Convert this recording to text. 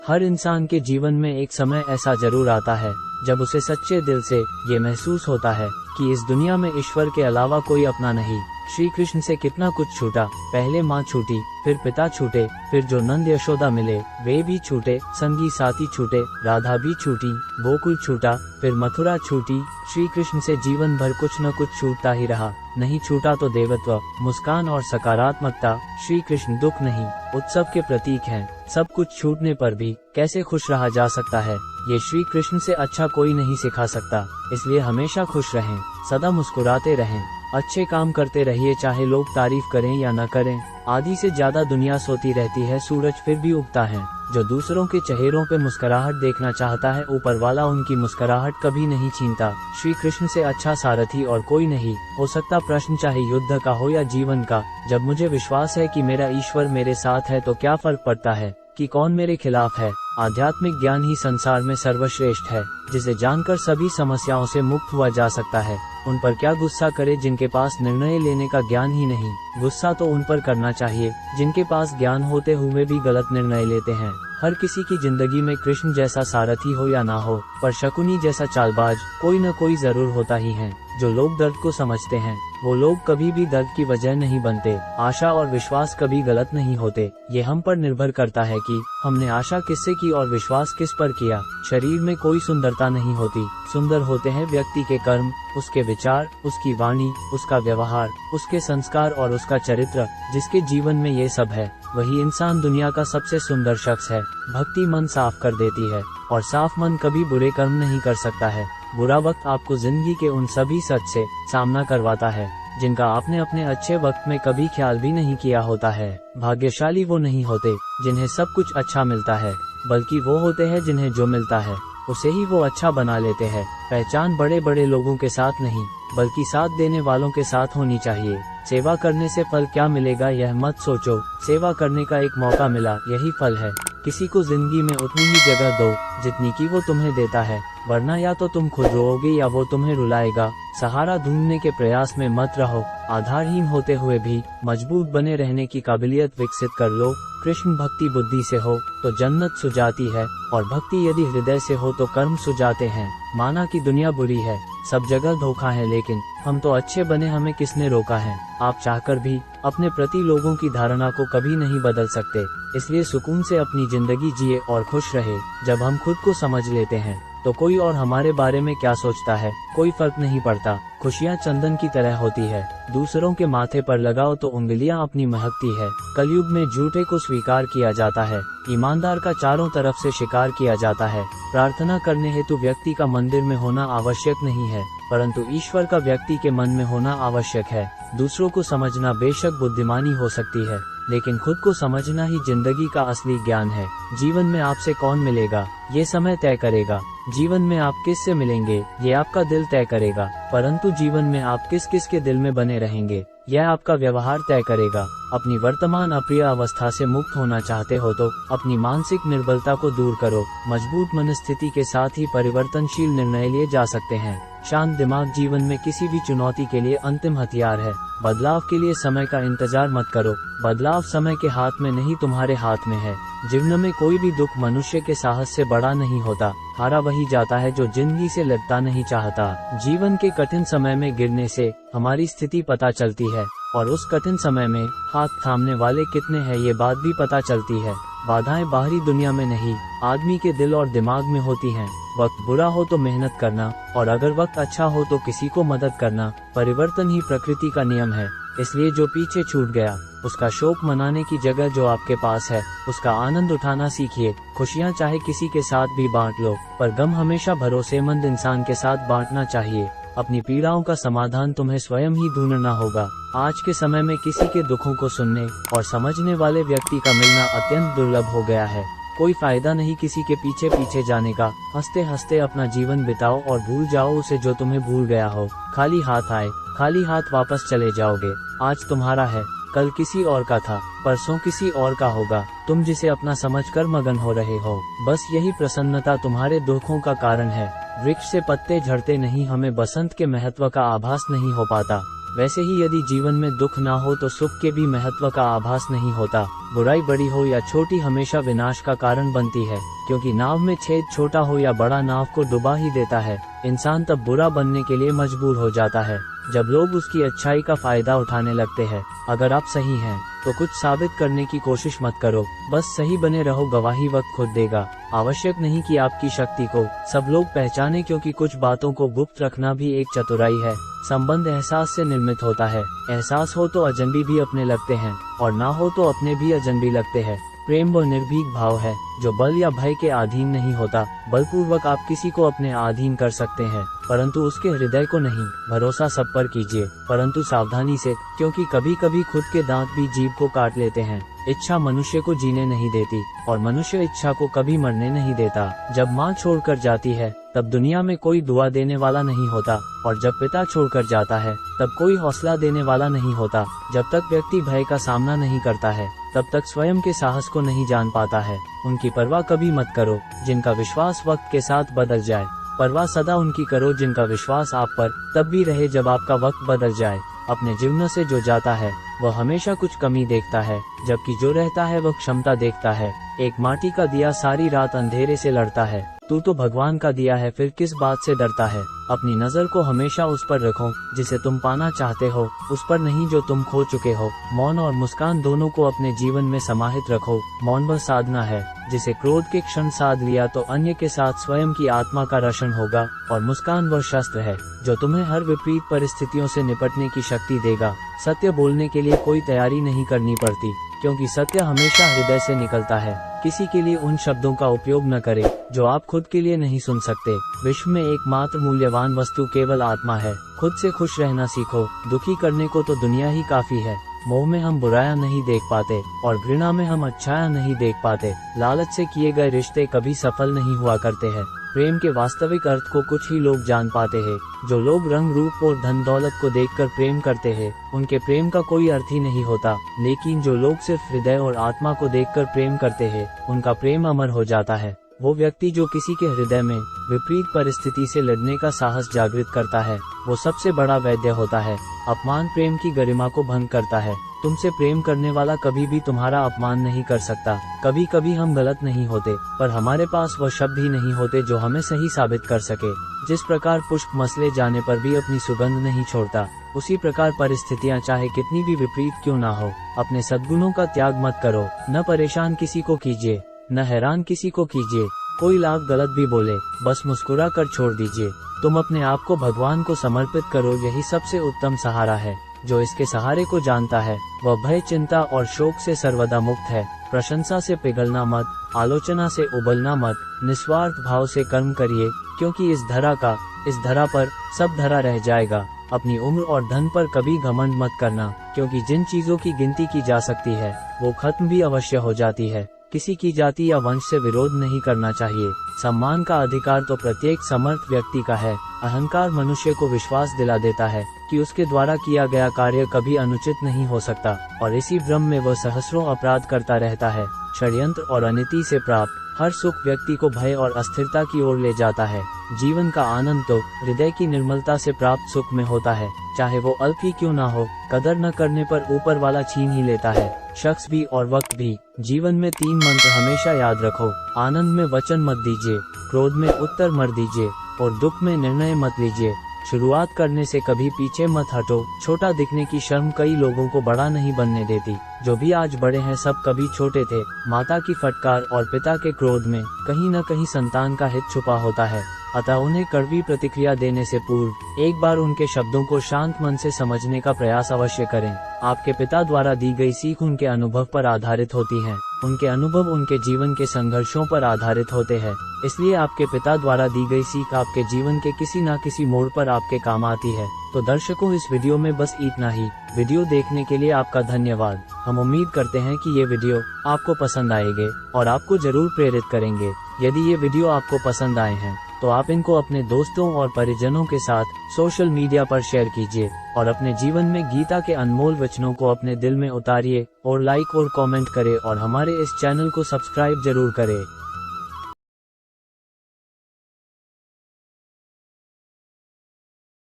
हर इंसान के जीवन में एक समय ऐसा जरूर आता है जब उसे सच्चे दिल से ये महसूस होता है कि इस दुनिया में ईश्वर के अलावा कोई अपना नहीं। श्री कृष्ण से कितना कुछ छूटा, पहले माँ छूटी, फिर पिता छूटे, फिर जो नंद यशोदा मिले वे भी छूटे, संगी साथी छूटे, राधा भी छूटी, गोकुल छूटा, फिर मथुरा छूटी। श्री कृष्ण से जीवन भर कुछ न कुछ छूटता ही रहा। नहीं छूटा तो देवत्व, मुस्कान और सकारात्मकता। श्री कृष्ण दुख नहीं, उत्सव के प्रतीक हैं। सब कुछ छूटने पर भी कैसे खुश रहा जा सकता है, ये श्री कृष्ण से अच्छा कोई नहीं सिखा सकता। इसलिए हमेशा खुश रहें, सदा मुस्कुराते रहें, अच्छे काम करते रहिए, चाहे लोग तारीफ करें या न करें। आधी से ज्यादा दुनिया सोती रहती है, सूरज फिर भी उगता है। जो दूसरों के चेहरों पे मुस्कुराहट देखना चाहता है, ऊपर वाला उनकी मुस्कुराहट कभी नहीं छीनता। श्री कृष्ण से अच्छा सारथी और कोई नहीं हो सकता। प्रश्न चाहे युद्ध का हो या जीवन का, जब मुझे विश्वास है कि मेरा ईश्वर मेरे साथ है तो क्या फर्क पड़ता है कि कौन मेरे खिलाफ है। आध्यात्मिक ज्ञान ही संसार में सर्वश्रेष्ठ है, जिसे जानकर सभी समस्याओं से मुक्त हुआ जा सकता है। उन पर क्या गुस्सा करे जिनके पास निर्णय लेने का ज्ञान ही नहीं। गुस्सा तो उन पर करना चाहिए जिनके पास ज्ञान होते हुए भी गलत निर्णय लेते हैं। हर किसी की जिंदगी में कृष्ण जैसा सारथी हो या ना हो, पर शकुनी जैसा चालबाज कोई न कोई जरूर होता ही है। जो लोग दर्द को समझते हैं वो लोग कभी भी दर्द की वजह नहीं बनते। आशा और विश्वास कभी गलत नहीं होते। ये हम पर निर्भर करता है कि हमने आशा किससे की और विश्वास किस पर किया। शरीर में कोई सुंदरता नहीं होती, सुंदर होते हैं व्यक्ति के कर्म, उसके विचार, उसकी वाणी, उसका व्यवहार, उसके संस्कार और उसका चरित्र। जिसके जीवन में ये सब है वही इंसान दुनिया का सबसे सुंदर शख्स है। भक्ति मन साफ कर देती है और साफ मन कभी बुरे कर्म नहीं कर सकता है। बुरा वक्त आपको जिंदगी के उन सभी सच से सामना करवाता है जिनका आपने अपने अच्छे वक्त में कभी ख्याल भी नहीं किया होता है। भाग्यशाली वो नहीं होते जिन्हें सब कुछ अच्छा मिलता है, बल्कि वो होते हैं जिन्हें जो मिलता है उसे ही वो अच्छा बना लेते हैं। पहचान बड़े बड़े लोगों के साथ नहीं बल्कि साथ देने वालों के साथ होनी चाहिए। सेवा करने से फल क्या मिलेगा यह मत सोचो, सेवा करने का एक मौका मिला यही फल है। किसी को जिंदगी में उतनी ही जगह दो जितनी की वो तुम्हें देता है, वरना या तो तुम खुद रोओगे या वो तुम्हें रुलाएगा। सहारा ढूंढने के प्रयास में मत रहो, आधारहीन होते हुए भी मजबूत बने रहने की काबिलियत विकसित कर लो। कृष्ण भक्ति बुद्धि से हो तो जन्नत सुजाती है, और भक्ति यदि हृदय से हो तो कर्म सुजाते हैं। माना कि दुनिया बुरी है, सब जगह धोखा है, लेकिन हम तो अच्छे बने, हमें किसने रोका है। आप चाहकर भी अपने प्रति लोगों की धारणा को कभी नहीं बदल सकते। इसलिए सुकून से अपनी जिंदगी जिए और खुश रहे। जब हम खुद को समझ लेते हैं तो कोई और हमारे बारे में क्या सोचता है कोई फर्क नहीं पड़ता। खुशियाँ चंदन की तरह होती है, दूसरों के माथे पर लगाओ तो उंगलियां अपनी महकती है। कलयुग में झूठे को स्वीकार किया जाता है, ईमानदार का चारों तरफ से शिकार किया जाता है। प्रार्थना करने हेतु व्यक्ति का मंदिर में होना आवश्यक नहीं है, परंतु ईश्वर का व्यक्ति के मन में होना आवश्यक है। दूसरों को समझना बेशक बुद्धिमानी हो सकती है, लेकिन खुद को समझना ही जिंदगी का असली ज्ञान है। जीवन में आपसे कौन मिलेगा ये समय तय करेगा, जीवन में आप किस से मिलेंगे ये आपका दिल तय करेगा, परंतु जीवन में आप किस किस के दिल में बने रहेंगे यह आपका व्यवहार तय करेगा। अपनी वर्तमान अप्रिय अवस्था से मुक्त होना चाहते हो तो अपनी मानसिक निर्बलता को दूर करो। मजबूत मनस्थिति के साथ ही परिवर्तनशील निर्णय लिए जा सकते हैं। शांत दिमाग जीवन में किसी भी चुनौती के लिए अंतिम हथियार है। बदलाव के लिए समय का इंतजार मत करो, बदलाव समय के हाथ में नहीं तुम्हारे हाथ में है। जीवन में कोई भी दुख मनुष्य के साहस से बड़ा नहीं होता। हारा वही जाता है जो जिंदगी से लड़ता नहीं चाहता। जीवन के कठिन समय में गिरने से हमारी स्थिति पता चलती है, और उस कठिन समय में हाथ थामने वाले कितने हैं ये बात भी पता चलती है। बाधाएं बाहरी दुनिया में नहीं, आदमी के दिल और दिमाग में होती हैं। वक्त बुरा हो तो मेहनत करना, और अगर वक्त अच्छा हो तो किसी को मदद करना। परिवर्तन ही प्रकृति का नियम है, इसलिए जो पीछे छूट गया उसका शोक मनाने की जगह जो आपके पास है उसका आनंद उठाना सीखिए। खुशियाँ चाहे किसी के साथ भी बांट लो, पर गम हमेशा भरोसेमंद इंसान के साथ बांटना चाहिए। अपनी पीड़ाओं का समाधान तुम्हें स्वयं ही ढूंढना होगा। आज के समय में किसी के दुखों को सुनने और समझने वाले व्यक्ति का मिलना अत्यंत दुर्लभ हो गया है। कोई फायदा नहीं किसी के पीछे पीछे जाने का। हंसते हंसते अपना जीवन बिताओ और भूल जाओ उसे जो तुम्हें भूल गया हो। खाली हाथ आए खाली हाथ वापस चले जाओगे। आज तुम्हारा है, कल किसी और का था, परसों किसी और का होगा। तुम जिसे अपना समझकर मगन हो रहे हो, बस यही प्रसन्नता तुम्हारे दुखों का कारण है। वृक्ष से पत्ते झड़ते नहीं, हमें बसंत के महत्व का आभास नहीं हो पाता। वैसे ही यदि जीवन में दुख ना हो तो सुख के भी महत्व का आभास नहीं होता। बुराई बड़ी हो या छोटी हमेशा विनाश का कारण बनती है, क्योंकि नाव में छेद छोटा हो या बड़ा नाव को डुबा ही देता है। इंसान तब बुरा बनने के लिए मजबूर हो जाता है जब लोग उसकी अच्छाई का फायदा उठाने लगते हैं। अगर आप सही हैं तो कुछ साबित करने की कोशिश मत करो, बस सही बने रहो, गवाही वक्त खुद देगा। आवश्यक नहीं कि आपकी शक्ति को सब लोग पहचाने, क्योंकि कुछ बातों को गुप्त रखना भी एक चतुराई है। संबंध एहसास से निर्मित होता है। एहसास हो तो अजनबी भी अपने लगते हैं और ना हो तो अपने भी अजनबी लगते हैं। प्रेम वो निर्भीक भाव है जो बल या भय के अधीन नहीं होता। बलपूर्वक आप किसी को अपने अधीन कर सकते हैं, परंतु उसके हृदय को नहीं। भरोसा सब पर कीजिए, परंतु सावधानी से, क्योंकि कभी कभी खुद के दांत भी जीभ को काट लेते हैं। इच्छा मनुष्य को जीने नहीं देती और मनुष्य इच्छा को कभी मरने नहीं देता। जब माँ छोड़कर जाती है तब दुनिया में कोई दुआ देने वाला नहीं होता, और जब पिता छोड़कर जाता है तब कोई हौसला देने वाला नहीं होता। जब तक व्यक्ति भय का सामना नहीं करता है तब तक स्वयं के साहस को नहीं जान पाता है। उनकी परवाह कभी मत करो जिनका विश्वास वक्त के साथ बदल जाए। परवाह सदा उनकी करो जिनका विश्वास आप पर तब भी रहे जब आपका वक्त बदल जाए। अपने जीवन से जो जाता है वह हमेशा कुछ कमी देखता है, जबकि जो रहता है वह क्षमता देखता है। एक माटी का दिया सारी रात अंधेरे से लड़ता है। तू तो भगवान का दिया है, फिर किस बात से डरता है। अपनी नजर को हमेशा उस पर रखो जिसे तुम पाना चाहते हो, उस पर नहीं जो तुम खो चुके हो। मौन और मुस्कान दोनों को अपने जीवन में समाहित रखो। मौन वह साधना है जिसे क्रोध के क्षण साध लिया तो अन्य के साथ स्वयं की आत्मा का रक्षण होगा, और मुस्कान वह शस्त्र है जो तुम्हें हर विपरीत परिस्थितियों से निपटने की शक्ति देगा। सत्य बोलने के लिए कोई तैयारी नहीं करनी पड़ती, क्योंकि सत्य हमेशा हृदय से निकलता है। किसी के लिए उन शब्दों का उपयोग न करें जो आप खुद के लिए नहीं सुन सकते। विश्व में एकमात्र मूल्यवान वस्तु केवल आत्मा है। खुद से खुश रहना सीखो। दुखी करने को तो दुनिया ही काफी है। मोह में हम बुराया नहीं देख पाते और घृणा में हम अच्छाया नहीं देख पाते। लालच से किए गए रिश्ते कभी सफल नहीं हुआ करते हैं। प्रेम के वास्तविक अर्थ को कुछ ही लोग जान पाते हैं। जो लोग रंग रूप और धन दौलत को देखकर प्रेम करते हैं, उनके प्रेम का कोई अर्थ ही नहीं होता। लेकिन जो लोग सिर्फ हृदय और आत्मा को देखकर प्रेम करते हैं, उनका प्रेम अमर हो जाता है। वो व्यक्ति जो किसी के हृदय में विपरीत परिस्थिति से लड़ने का साहस जागृत करता है, वो सबसे बड़ा वैद्य होता है। अपमान प्रेम की गरिमा को भंग करता है। तुमसे प्रेम करने वाला कभी भी तुम्हारा अपमान नहीं कर सकता। कभी कभी हम गलत नहीं होते, पर हमारे पास वह शब्द ही नहीं होते जो हमें सही साबित कर सके। जिस प्रकार पुष्प मसले जाने पर भी अपनी सुगंध नहीं छोड़ता, उसी प्रकार परिस्थितियां चाहे कितनी भी विपरीत क्यों ना हो, अपने सद्गुणों का त्याग मत करो। न परेशान किसी को कीजिए, न हैरान किसी को कीजिए। कोई लाख गलत भी बोले, बस मुस्कुरा कर छोड़ दीजिए। तुम अपने आप को भगवान को समर्पित करो, यही सबसे उत्तम सहारा है। जो इसके सहारे को जानता है वह भय, चिंता और शोक से सर्वदा मुक्त है। प्रशंसा से पिघलना मत, आलोचना से उबलना मत। निस्वार्थ भाव से कर्म करिए, क्योंकि इस धरा पर सब धरा रह जाएगा। अपनी उम्र और धन पर कभी घमंड मत करना, क्योंकि जिन चीजों की गिनती की जा सकती है वो खत्म भी अवश्य हो जाती है। किसी की जाति या वंश से विरोध नहीं करना चाहिए। सम्मान का अधिकार तो प्रत्येक समर्थ व्यक्ति का है। अहंकार मनुष्य को विश्वास दिला देता है कि उसके द्वारा किया गया कार्य कभी अनुचित नहीं हो सकता, और इसी भ्रम में वह सहस्रों अपराध करता रहता है। षड्यंत्र और अनीति से प्राप्त हर सुख व्यक्ति को भय और अस्थिरता की ओर ले जाता है। जीवन का आनंद तो हृदय की निर्मलता से प्राप्त सुख में होता है, चाहे वो अल्प ही क्यों ना हो। कदर न करने पर ऊपर वाला छीन ही लेता है, शख्स भी और वक्त भी। जीवन में 3 मंत्र हमेशा याद रखो। आनंद में वचन मत दीजिए, क्रोध में उत्तर मत दीजिए, और दुख में निर्णय मत लीजिए। शुरुआत करने से कभी पीछे मत हटो। छोटा दिखने की शर्म कई लोगों को बड़ा नहीं बनने देती। जो भी आज बड़े हैं सब कभी छोटे थे। माता की फटकार और पिता के क्रोध में कहीं न कहीं संतान का हित छुपा होता है। अतः उन्हें कड़वी प्रतिक्रिया देने से पूर्व एक बार उनके शब्दों को शांत मन से समझने का प्रयास अवश्य करें। आपके पिता द्वारा दी गई सीख उनके अनुभव पर आधारित होती है। उनके अनुभव उनके जीवन के संघर्षों पर आधारित होते हैं। इसलिए आपके पिता द्वारा दी गई सीख आपके जीवन के किसी न किसी मोड़ पर आपके काम आती है। तो दर्शकों, इस वीडियो में बस इतना ही। वीडियो देखने के लिए आपका धन्यवाद। हम उम्मीद करते हैं कि ये वीडियो आपको पसंद आएंगे और आपको जरूर प्रेरित करेंगे। यदि ये वीडियो आपको पसंद आए हैं तो आप इनको अपने दोस्तों और परिजनों के साथ सोशल मीडिया पर शेयर कीजिए, और अपने जीवन में गीता के अनमोल वचनों को अपने दिल में उतारिए और लाइक और कमेंट करें, और हमारे इस चैनल को सब्सक्राइब जरूर करें।